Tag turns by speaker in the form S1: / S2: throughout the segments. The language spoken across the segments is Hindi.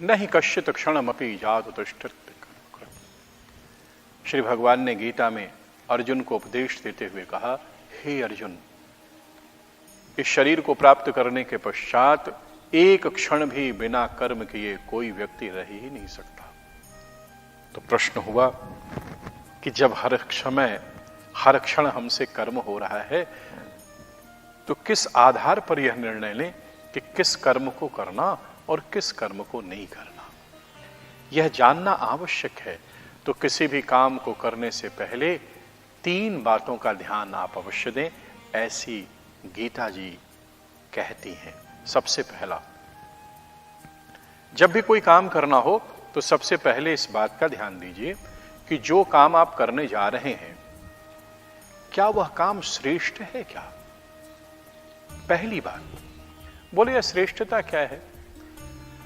S1: न ही कश्चित क्षणमपि जातु तिष्ठति। श्री भगवान ने गीता में अर्जुन को उपदेश देते हुए कहा, हे अर्जुन, इस शरीर को प्राप्त करने के पश्चात एक क्षण भी बिना कर्म किए कोई व्यक्ति रह ही नहीं सकता। तो प्रश्न हुआ कि जब हर क्षण हमसे कर्म हो रहा है, तो किस आधार पर यह निर्णय लें कि किस कर्म को करना और किस कर्म को नहीं करना? यह जानना आवश्यक है। तो किसी भी काम को करने से पहले 3 बातों का ध्यान आप अवश्य दें, ऐसी गीता जी कहती हैं। सबसे पहला, जब भी कोई काम करना हो तो सबसे पहले इस बात का ध्यान दीजिए कि जो काम आप करने जा रहे हैं, क्या वह काम श्रेष्ठ है क्या? पहली बात। बोले, यह श्रेष्ठता क्या है?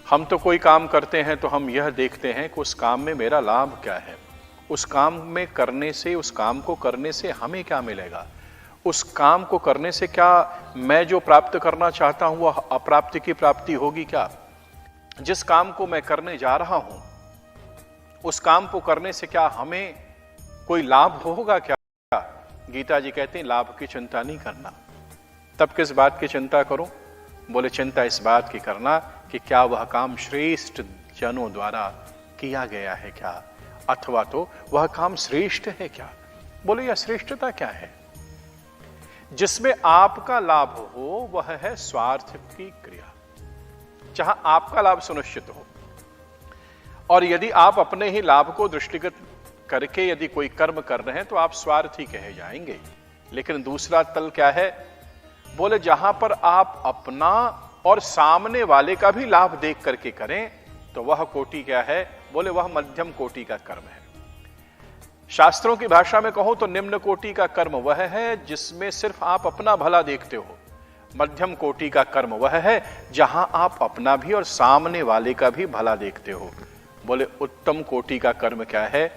S1: हम तो कोई काम करते हैं तो हम यह देखते हैं कि उस काम में मेरा लाभ क्या है, उस काम में करने से, उस काम को करने से हमें क्या मिलेगा, उस काम को करने से क्या मैं जो प्राप्त करना चाहता हूं वह अप्राप्ति की प्राप्ति होगी क्या? जिस काम को मैं करने जा रहा हूं, उस काम को करने से क्या हमें कोई लाभ होगा क्या? गीता जी कहते हैं, लाभ की चिंता नहीं करना। तब किस बात की चिंता करूं? बोले, चिंता इस बात की करना कि क्या वह काम श्रेष्ठ जनों द्वारा किया गया है क्या, अथवा तो वह काम श्रेष्ठ है क्या? बोले, यह श्रेष्ठता क्या है? जिसमें आपका लाभ हो वह है स्वार्थ की क्रिया, जहां आपका लाभ सुनिश्चित हो। और यदि आप अपने ही लाभ को दृष्टिगत करके यदि कोई कर्म कर रहे हैं तो आप स्वार्थी कहे जाएंगे। लेकिन दूसरा तल क्या है? बोले, जहां पर आप अपना और सामने वाले का भी लाभ देख करके करें तो वह कोटि क्या है? बोले, वह मध्यम कोटि का कर्म है। शास्त्रों की भाषा में कहो तो निम्न कोटि का कर्म वह है जिसमें सिर्फ आप अपना भला देखते हो। मध्यम कोटि का कर्म वह है जहां आप अपना भी और सामने वाले का भी भला देखते हो। बोले, उत्तम कोटि का कर्म क्या है?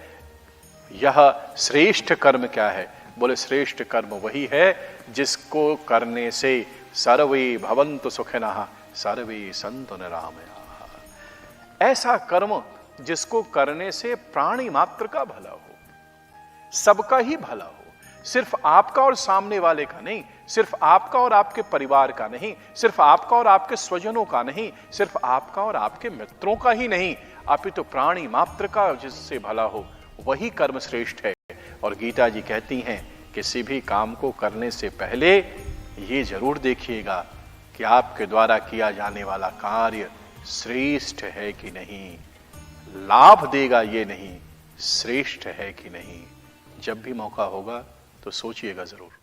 S1: यह श्रेष्ठ कर्म क्या है? बोले, श्रेष्ठ कर्म वही है जिसको करने से सर्वे भवन्तु सुखिनः सर्वे सन्तु निरामयाः। ऐसा कर्म जिसको करने से प्राणी मात्र का भला हो, सबका ही भला हो, सिर्फ आपका और सामने वाले का नहीं, सिर्फ आपका और आपके परिवार का नहीं, सिर्फ आपका और आपके स्वजनों का नहीं, सिर्फ आपका और आपके मित्रों का ही नहीं, अपितु प्राणी मात्र का जिससे भला हो, वही कर्म श्रेष्ठ है। और गीता जी कहती हैं, किसी भी काम को करने से पहले ये जरूर देखिएगा कि आपके द्वारा किया जाने वाला कार्य श्रेष्ठ है कि नहीं, लाभ देगा ये नहीं, श्रेष्ठ है कि नहीं। जब भी मौका होगा तो सोचिएगा जरूर।